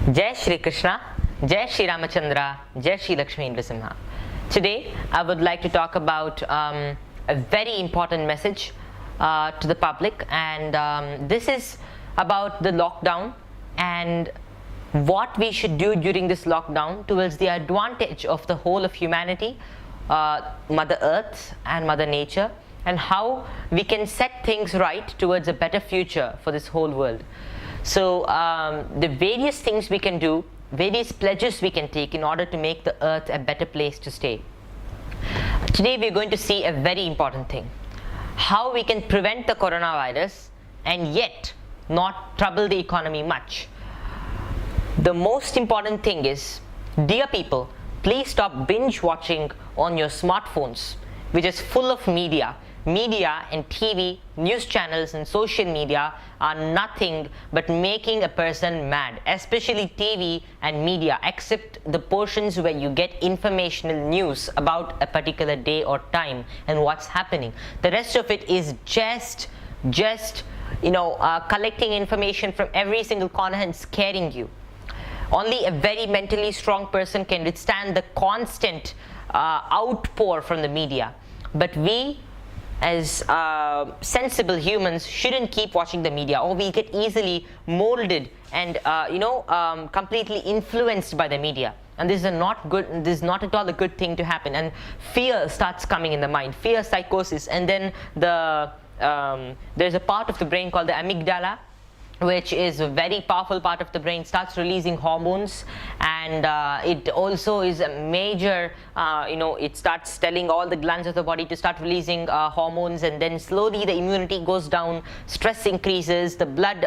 Jai Shri Krishna, Jai Shri Ramachandra, Jai Shri Lakshmi Nrsimha. Today I would like to talk about a very important message to the public, and this is about the lockdown and what we should do during this lockdown towards the advantage of the whole of humanity, Mother Earth and Mother Nature, and how we can set things right towards a better future for this whole world. So the various things we can do, various pledges we can take in order to make the earth a better place to stay. Today we are going to see a very important thing: how we can prevent the coronavirus and yet not trouble the economy much. The most important thing is, dear people, please stop binge watching on your smartphones, which is full of media. Media and TV, news channels and social media are nothing but making a person mad, especially TV and media, except the portions where you get informational news about a particular day or time and what's happening. The rest of it is just collecting information from every single corner and scaring you. Only a very mentally strong person can withstand the constant outpour from the media. But we, as sensible humans, shouldn't keep watching the media, or we get easily molded and completely influenced by the media. And this is not good. This is not at all a good thing to happen. And fear starts coming in the mind, fear, psychosis, and then there's a part of the brain called the amygdala, which is a very powerful part of the brain, starts releasing hormones, and it also is a major, it starts telling all the glands of the body to start releasing hormones, and then slowly the immunity goes down, stress increases, the blood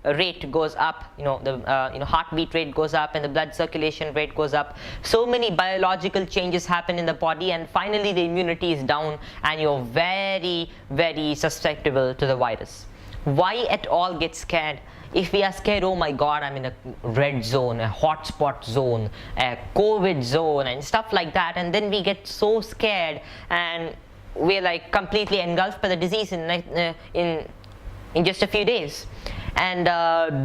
rate goes up, the heartbeat rate goes up, and the blood circulation rate goes up. So many biological changes happen in the body, and finally the immunity is down, and you're very, very susceptible to the virus. Why at all get scared? If we are scared, oh my god, I'm in a red zone, a hotspot zone, a COVID zone, and stuff like that, and then we get so scared and we're like completely engulfed by the disease in just a few days. And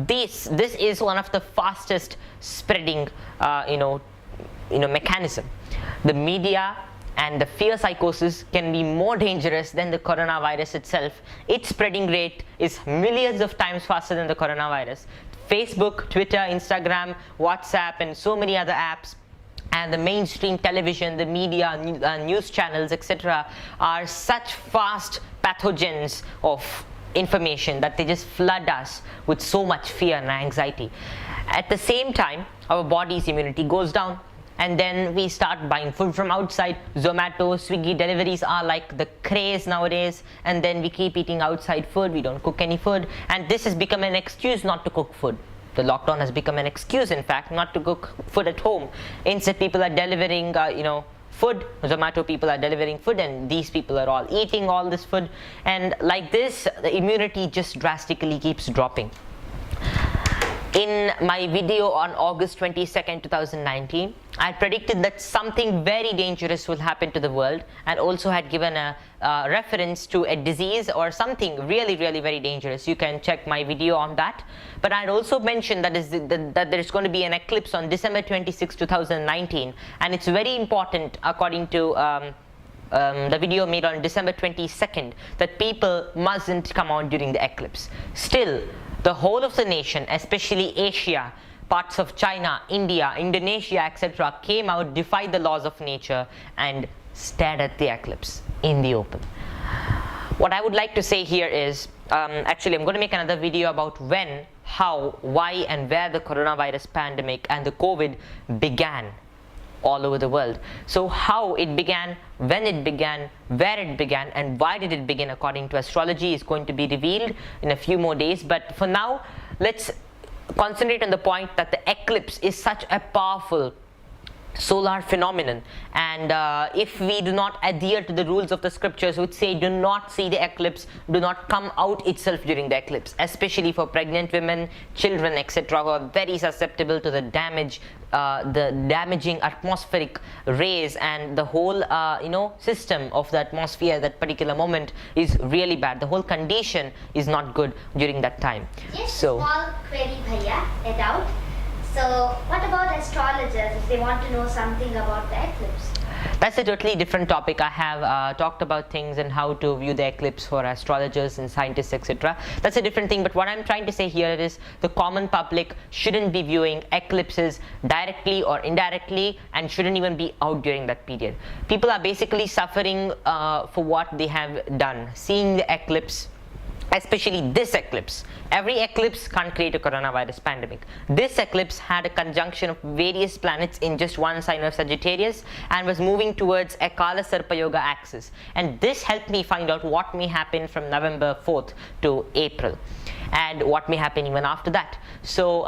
this is one of the fastest spreading mechanism. The media and the fear psychosis can be more dangerous than the coronavirus itself. Its spreading rate is millions of times faster than the coronavirus. Facebook, Twitter, Instagram, WhatsApp, and so many other apps, and the mainstream television, the media, news channels, etc., are such fast pathogens of information that they just flood us with so much fear and anxiety. At the same time, our body's immunity goes down, and then we start buying food from outside. Zomato, Swiggy deliveries are like the craze nowadays, and then we keep eating outside food. We don't cook any food, and this has become an excuse not to cook food. The lockdown has become an excuse, in fact, not to cook food at home. Instead, people are delivering food. Zomato people are delivering food, and these people are all eating all this food, and like this the immunity just drastically keeps dropping. In my video on August 22nd, 2019, I predicted that something very dangerous will happen to the world, and also had given a reference to a disease or something really, really very dangerous. You can check my video on that. But I had also mentioned that there's going to be an eclipse on December 26, 2019, and it's very important, according to the video made on December 22nd, that people mustn't come out during the eclipse. Still, the whole of the nation, especially Asia, parts of China, India, Indonesia, etc., came out, defied the laws of nature, and stared at the eclipse in the open. What I would like to say here is, actually I'm going to make another video about when, how, why, and where the coronavirus pandemic and the COVID began all over the world. So how it began, when it began, where it began, and why did it begin according to astrology is going to be revealed in a few more days. But for now, let's concentrate on the point that the eclipse is such a powerful solar phenomenon, and if we do not adhere to the rules of the scriptures, which say do not see the eclipse, do not come out itself during the eclipse, especially for pregnant women, children, etc., who are very susceptible to the damaging atmospheric rays, and the whole system of the atmosphere at that particular moment is really bad. The whole condition is not good during that time. Yes, so small query, Bhaiya, a doubt. So what about astrologers if they want to know something about the eclipse? That's a totally different topic. I have talked about things and how to view the eclipse for astrologers and scientists, etc. That's a different thing, but what I'm trying to say here is the common public shouldn't be viewing eclipses directly or indirectly and shouldn't even be out during that period. People are basically suffering for what they have done. Seeing the eclipse, especially this eclipse. Every eclipse can't create a coronavirus pandemic. This eclipse had a conjunction of various planets in just one sign of Sagittarius and was moving towards a Kala Sarpa Yoga axis. And this helped me find out what may happen from November 4th to April and what may happen even after that. So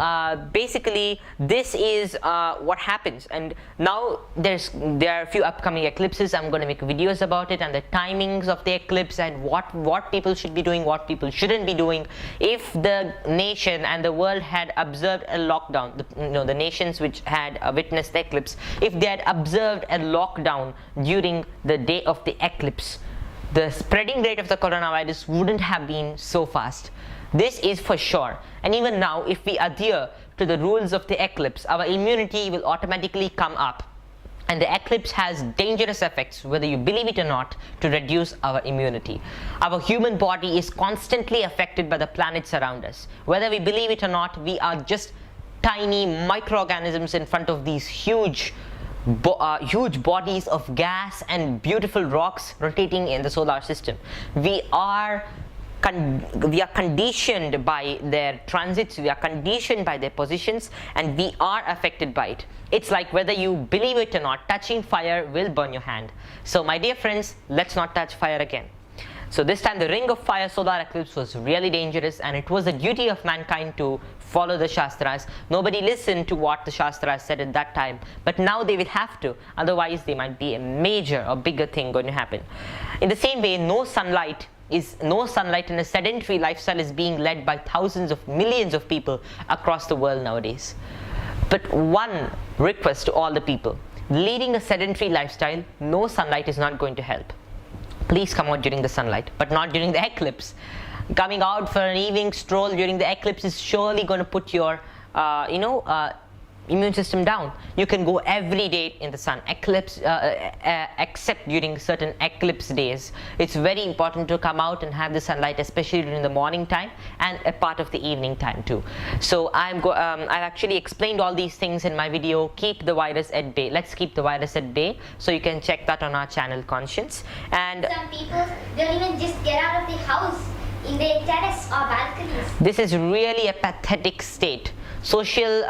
basically this is what happens, and now there are a few upcoming eclipses. I'm going to make videos about it and the timings of the eclipse and what people should be doing, what people shouldn't be doing. If the nation and the world had observed a lockdown, the nations which had witnessed the eclipse, if they had observed a lockdown during the day of the eclipse, the spreading rate of the coronavirus wouldn't have been so fast. This is for sure. And even now, if we adhere to the rules of the eclipse, our immunity will automatically come up. And the eclipse has dangerous effects, whether you believe it or not, to reduce our immunity. Our human body is constantly affected by the planets around us. Whether we believe it or not, we are just tiny microorganisms in front of these huge bodies of gas and beautiful rocks rotating in the solar system. We are conditioned by their transits, we are conditioned by their positions, and we are affected by it. It's like whether you believe it or not, touching fire will burn your hand. So my dear friends, let's not touch fire again. So this time the ring of fire solar eclipse was really dangerous, and it was a duty of mankind to follow the Shastras. Nobody listened to what the Shastras said at that time, but now they will have to, otherwise there might be a major or bigger thing going to happen. In the same way, no sunlight in a sedentary lifestyle is being led by thousands of millions of people across the world nowadays. But one request to all the people: leading a sedentary lifestyle, no sunlight is not going to help. Please come out during the sunlight, but not during the eclipse. Coming out for an evening stroll during the eclipse is surely going to put your immune system down. You can go every day in the sun, except during certain eclipse days. It's very important to come out and have the sunlight, especially during the morning time and a part of the evening time too. So I've actually explained all these things in my video, Keep the Virus at Bay. Let's keep the virus at bay. So you can check that on our channel, Conscience. And some people don't even just get out of the house in their terrace or balconies. This is really a pathetic state. Social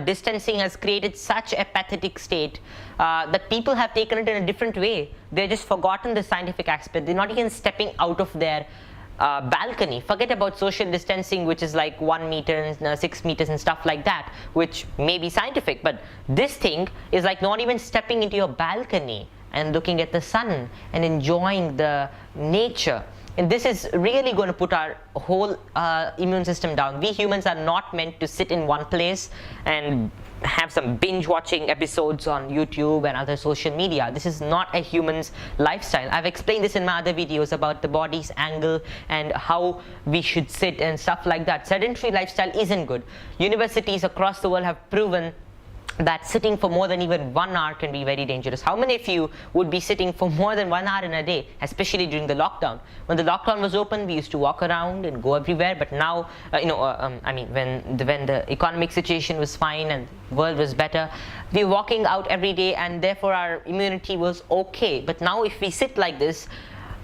distancing has created such a pathetic state that people have taken it in a different way. They've just forgotten the scientific aspect. They're not even stepping out of their balcony. Forget about social distancing, which is like 1 meter and 6 meters and stuff like that, which may be scientific, but this thing is like not even stepping into your balcony and looking at the sun and enjoying the nature. And this is really going to put our whole immune system down. We humans are not meant to sit in one place and have some binge watching episodes on YouTube and other social media. This is not a human's lifestyle. I've explained this in my other videos about the body's angle and how we should sit and stuff like that. Sedentary lifestyle isn't good. Universities across the world have proven that sitting for more than even 1 hour can be very dangerous. How many of you would be sitting for more than 1 hour in a day, especially during the lockdown? When the lockdown was open, we used to walk around and go everywhere, but now, when the economic situation was fine and the world was better, we were walking out every day, and therefore our immunity was okay. But now if we sit like this,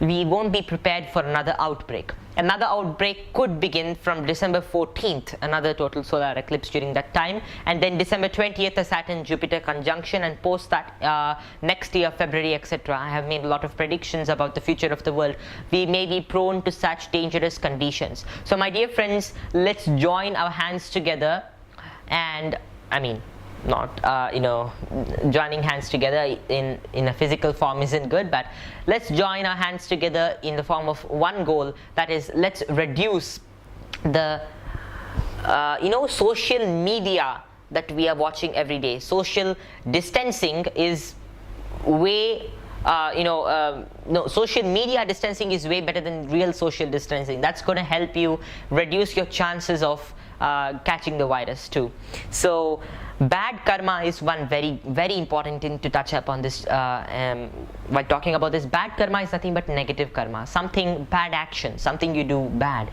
we won't be prepared for another outbreak. Another outbreak could begin from December 14th, another total solar eclipse during that time, and then December 20th, a Saturn-Jupiter conjunction, and post that next year, February, etc. I have made a lot of predictions about the future of the world. We may be prone to such dangerous conditions. So my dear friends, let's join our hands together, and joining hands together in a physical form isn't good, but let's join our hands together in the form of one goal, that is, let's reduce the social media that we are watching every day. Social distancing is way social media distancing is way better than real social distancing. That's going to help you reduce your chances of catching the virus too. So bad karma is one very, very important thing to touch upon this while talking about this. Bad karma is nothing but negative karma, something bad action, something you do bad.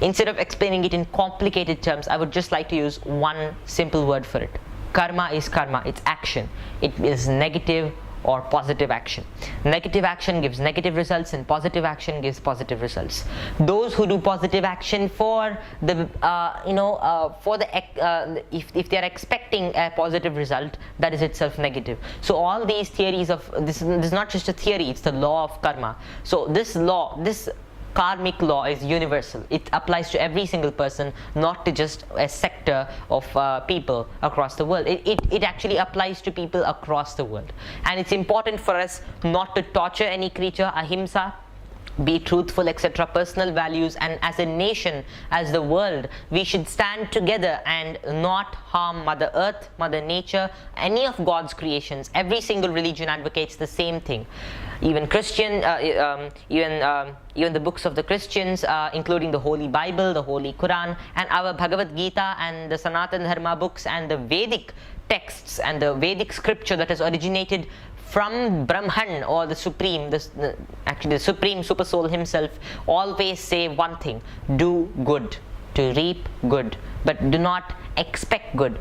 Instead of explaining it in complicated terms, I would just like to use one simple word for it. Karma is karma, it's action. It is negative or positive action. Negative action gives negative results and positive action gives positive results. Those who do positive action for the if they are expecting a positive result, that is itself negative. So all these theories of this is not just a theory, it's the law of karma. So this law, this karmic law is universal. It applies to every single person, not to just a sector of people across the world. It actually applies to people across the world. And it's important for us not to torture any creature, ahimsa, be truthful, etc., personal values, and as a nation, as the world, we should stand together and not harm Mother Earth, Mother Nature, any of God's creations. Every single religion advocates the same thing. Even Christian, even the books of the Christians, including the Holy Bible, the Holy Quran, and our Bhagavad Gita and the Sanatana Dharma books and the Vedic texts and the Vedic scripture that has originated from Brahman, or the Supreme, actually the Supreme Super Soul himself, always say one thing: do good, to reap good, but do not expect good.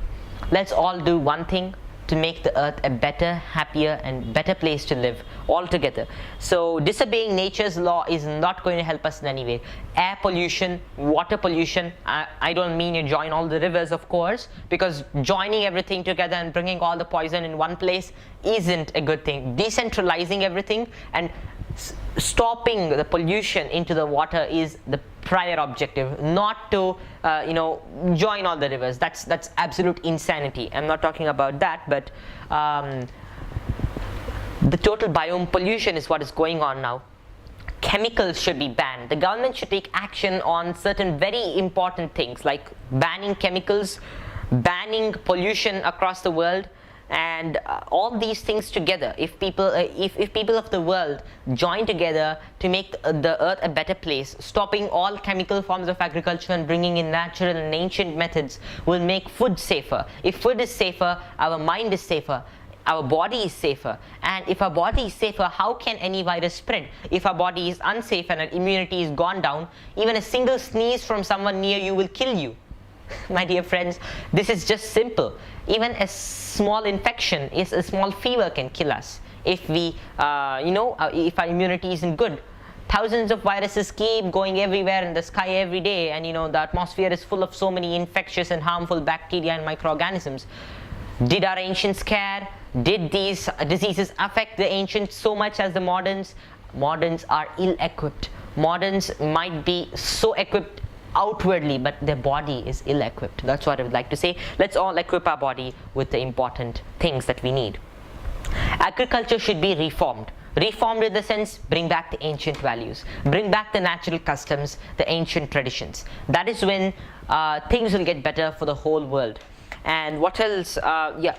Let's all do one thing to make the earth a better, happier and better place to live all together. So disobeying nature's law is not going to help us in any way. Air pollution, water pollution, I don't mean you join all the rivers, of course, because joining everything together and bringing all the poison in one place isn't a good thing. Decentralizing everything and stopping the pollution into the water is the prior objective, not to join all the rivers. That's absolute insanity. I'm not talking about that, but the total biome pollution is what is going on now. Chemicals should be banned. The government should take action on certain very important things like banning chemicals, banning pollution across the world, and all these things together. If people of the world join together to make the earth a better place, stopping all chemical forms of agriculture and bringing in natural and ancient methods will make food safer. If food is safer, our mind is safer, our body is safer. And if our body is safer, how can any virus spread? If our body is unsafe and our immunity is gone down, even a single sneeze from someone near you will kill you. My dear friends, this is just simple. Even a small infection, a small fever can kill us if we, if our immunity isn't good. Thousands of viruses keep going everywhere in the sky every day, and the atmosphere is full of so many infectious and harmful bacteria and microorganisms. Did our ancients care? Did these diseases affect the ancients so much as the moderns? Moderns are ill-equipped. Moderns might be so equipped outwardly, but their body is ill-equipped. That's what I would like to say. Let's all equip our body with the important things that we need. Agriculture should be reformed. Reformed in the sense, bring back the ancient values, bring back the natural customs, the ancient traditions. That is when things will get better for the whole world. And what else?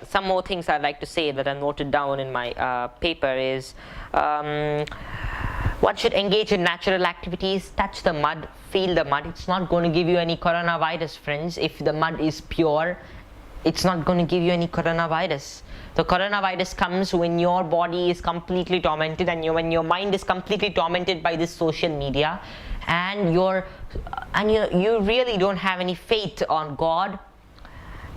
Some more things I'd like to say that I noted down in my paper is one should engage in natural activities, touch the mud, feel the mud. It's not going to give you any coronavirus, friends. If the mud is pure, it's not going to give you any coronavirus. The coronavirus comes when your body is completely tormented and when your mind is completely tormented by this social media, and you really don't have any faith on God.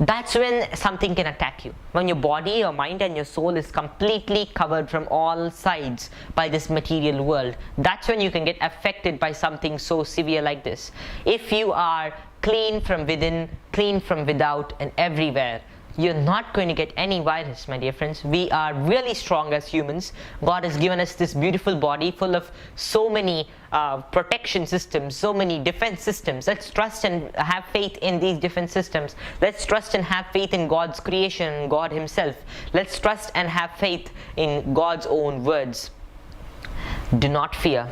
That's when something can attack you. When your body, your mind and your soul is completely covered from all sides by this material world, that's when you can get affected by something so severe like this. If you are clean from within, clean from without and everywhere, you're not going to get any virus, my dear friends. We are really strong as humans. God has given us this beautiful body full of so many protection systems, so many defense systems. Let's trust and have faith in these defense systems. Let's trust and have faith in God's creation, God himself. Let's trust and have faith in God's own words. Do not fear.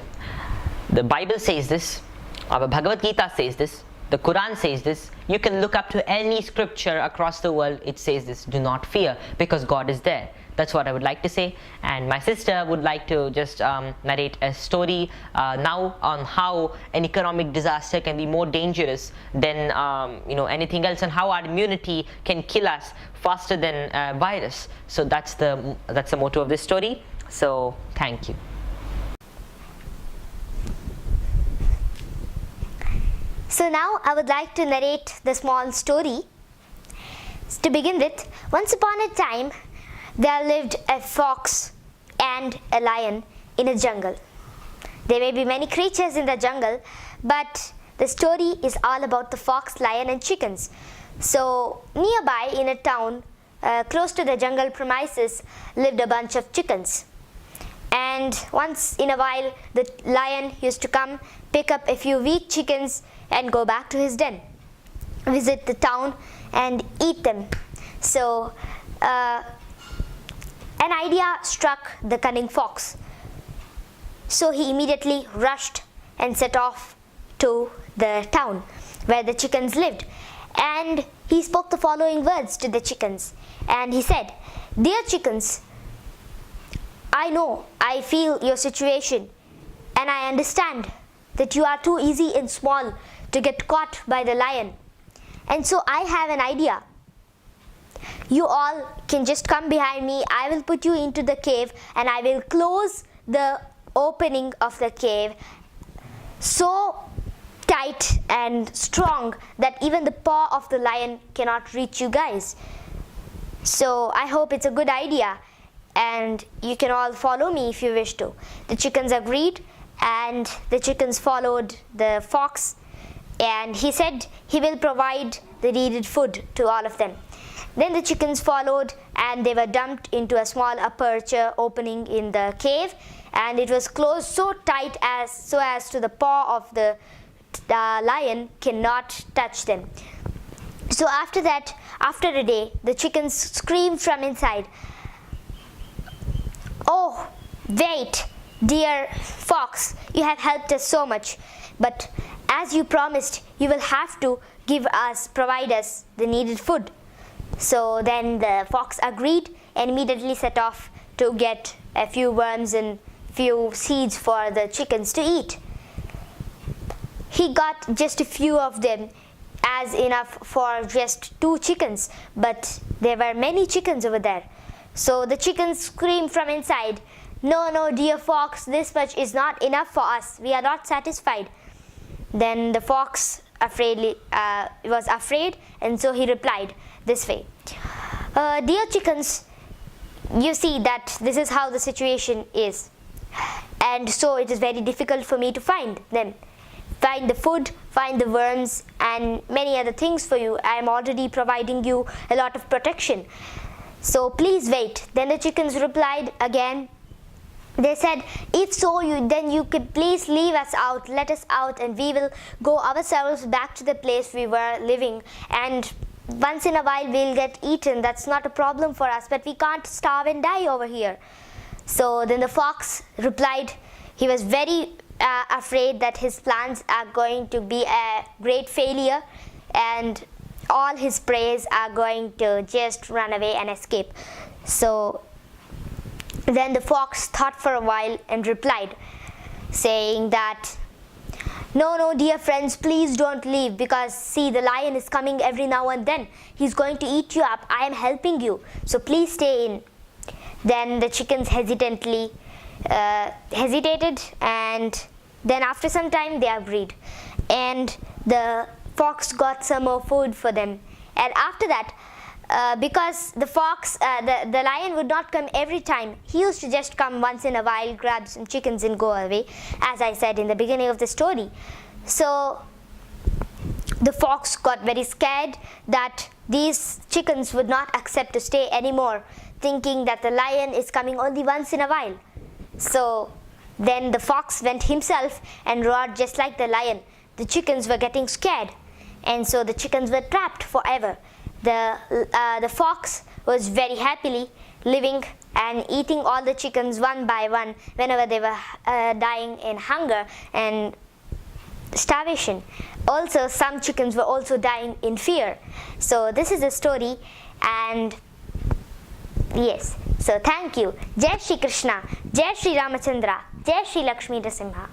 The Bible says this. Our Bhagavad Gita says this. The Quran says this. You can look up to any scripture across the world, it says this, do not fear, because God is there. That's what I would like to say. And my sister would like to just narrate a story now on how an economic disaster can be more dangerous than anything else, and how our immunity can kill us faster than a virus. So that's the motto of this story. So thank you. So now I would like to narrate the small story. To begin with, once upon a time, there lived a fox and a lion in a jungle. There may be many creatures in the jungle, but the story is all about the fox, lion and chickens. So nearby in a town, close to the jungle premises, lived a bunch of chickens. And once in a while, the lion used to come, pick up a few weak chickens and go back to his den, visit the town and eat them. So an idea struck the cunning fox. So he immediately rushed and set off to the town where the chickens lived. And he spoke the following words to the chickens. And he said, "Dear chickens, I know, I feel your situation, and I understand that you are too easy and small to get caught by the lion. And so I have an idea. You all can just come behind me. I will put you into the cave and I will close the opening of the cave so tight and strong that even the paw of the lion cannot reach you guys. So I hope it's a good idea and you can all follow me if you wish to." The chickens agreed, and the chickens followed the fox, and he said he will provide the needed food to all of them. Then the chickens followed, and they were dumped into a small aperture opening in the cave, and it was closed so tight as to the paw of the lion cannot touch them. So after that, after a day, the chickens screamed from inside, "Oh, wait, dear fox, you have helped us so much, but as you promised, you will have to provide us the needed food." So then the fox agreed and immediately set off to get a few worms and few seeds for the chickens to eat. He got just a few of them, as enough for just 2 chickens, but there were many chickens over there. So the chickens screamed from inside, No, dear fox, this much is not enough for us. We are not satisfied." Then the fox was afraid, and so he replied this way, "Dear chickens, you see that this is how the situation is, and so it is very difficult for me to find the food, find the worms and many other things for you. I am already providing you a lot of protection, so please wait." Then the chickens replied again. They said, "If so, then you could please leave us out, let us out, and we will go ourselves back to the place we were living, and once in a while we'll get eaten. That's not a problem for us, but we can't starve and die over here." So then the fox replied. He was very afraid that his plans are going to be a great failure and all his prey are going to just run away and escape. So then the fox thought for a while and replied, saying that, No, dear friends, please don't leave, because see, the lion is coming every now and then. He's going to eat you up. I am helping you, so please stay in." Then the chickens hesitated, and then after some time they agreed, and the fox got some more food for them. And after that, because the lion would not come every time, he used to just come once in a while, grab some chickens and go away, as I said in the beginning of the story. So the fox got very scared that these chickens would not accept to stay anymore, thinking that the lion is coming only once in a while. So then the fox went himself and roared just like the lion. The chickens were getting scared, and so the chickens were trapped forever. The fox was very happily living and eating all the chickens one by one whenever they were dying in hunger, and starvation. Also, some chickens were also dying in fear. So this is the story, and yes, so thank you. Jai Shri Krishna, Jai Shri Ramachandra, Jai Shri Lakshmi Narasimha.